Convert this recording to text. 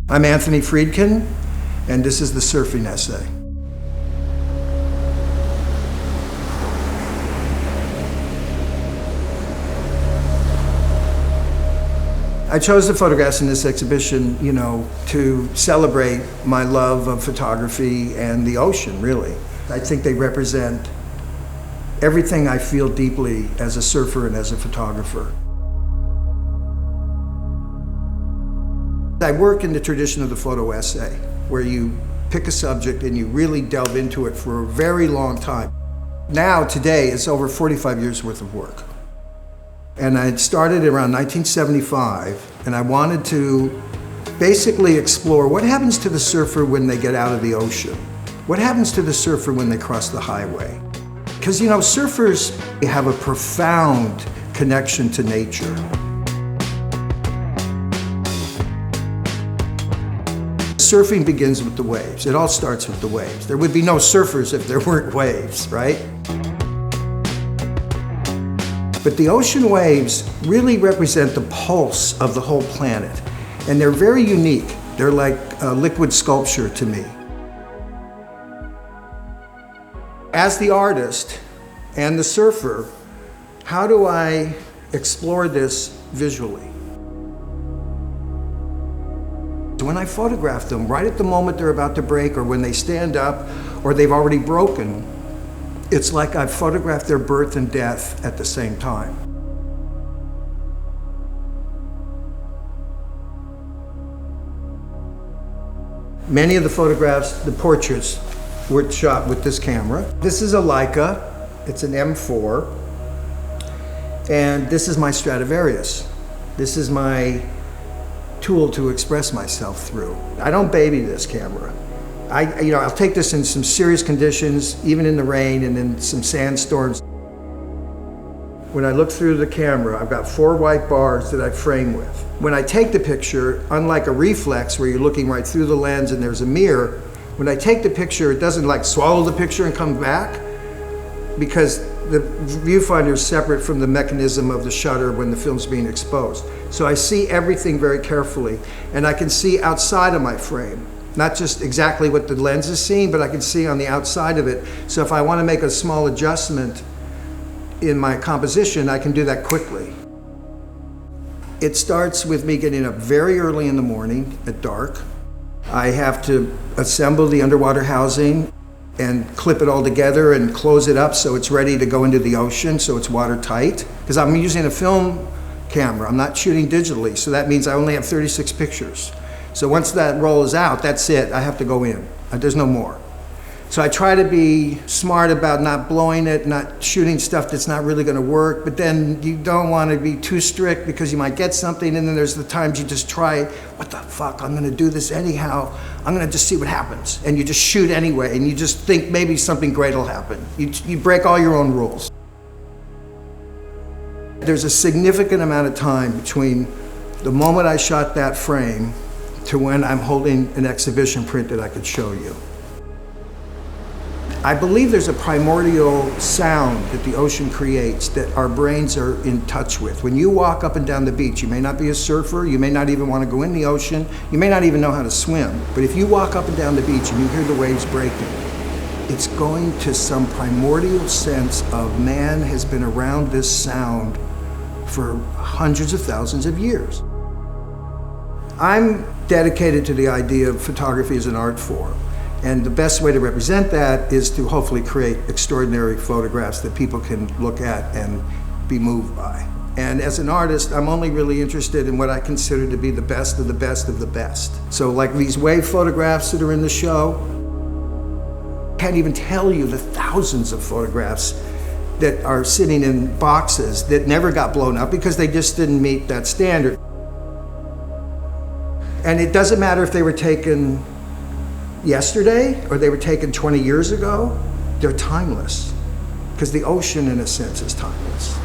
I'm Anthony Friedkin, and this is the Surfing Essay. I chose the photographs in this exhibition, to celebrate my love of photography and the ocean, really. I think they represent everything I feel deeply as a surfer and as a photographer. I work in the tradition of the photo essay, where you pick a subject and you really delve into it for a very long time. Now, today, it's over 45 years worth of work. And I started around 1975, and I wanted to basically explore what happens to the surfer when they get out of the ocean. What happens to the surfer when they cross the highway? Because, surfers have a profound connection to nature. Surfing begins with the waves. It all starts with the waves. There would be no surfers if there weren't waves, right? But the ocean waves really represent the pulse of the whole planet. And they're very unique. They're like a liquid sculpture to me. As the artist and the surfer, how do I explore this visually? When I photograph them, right at the moment they're about to break, or when they stand up, or they've already broken, it's like I've photographed their birth and death at the same time. Many of the photographs, the portraits, were shot with this camera. This is a Leica, it's an M4, and this is my Stradivarius. This is my tool to express myself through. I don't baby this camera. I'll take this in some serious conditions, even in the rain and in some sandstorms. When I look through the camera, I've got 4 white bars that I frame with. When I take the picture, unlike a reflex where you're looking right through the lens and there's a mirror, when I take the picture, it doesn't like swallow the picture and come back, because the viewfinder is separate from the mechanism of the shutter when the film's being exposed. So I see everything very carefully, and I can see outside of my frame. Not just exactly what the lens is seeing, but I can see on the outside of it. So if I want to make a small adjustment in my composition, I can do that quickly. It starts with me getting up very early in the morning at dark. I have to assemble the underwater housing and clip it all together and close it up so it's ready to go into the ocean, so it's watertight. Because I'm using a film camera, I'm not shooting digitally, so that means I only have 36 pictures. So once that rolls out, that's it, I have to go in. There's no more. So I try to be smart about not blowing it, not shooting stuff that's not really gonna work, but then you don't wanna be too strict because you might get something, and then there's the times you just try, what the fuck, I'm gonna do this anyhow, I'm gonna just see what happens. And you just shoot anyway, and you just think maybe something great will happen. You break all your own rules. There's a significant amount of time between the moment I shot that frame to when I'm holding an exhibition print that I could show you. I believe there's a primordial sound that the ocean creates that our brains are in touch with. When you walk up and down the beach, you may not be a surfer, you may not even want to go in the ocean, you may not even know how to swim, but if you walk up and down the beach and you hear the waves breaking, it's going to some primordial sense of man has been around this sound for hundreds of thousands of years. I'm dedicated to the idea of photography as an art form. And the best way to represent that is to hopefully create extraordinary photographs that people can look at and be moved by. And as an artist, I'm only really interested in what I consider to be the best of the best of the best. So like these wave photographs that are in the show, I can't even tell you the thousands of photographs that are sitting in boxes that never got blown up because they just didn't meet that standard. And it doesn't matter if they were taken yesterday or they were taken 20 years ago, they're timeless. Because the ocean, in a sense, is timeless.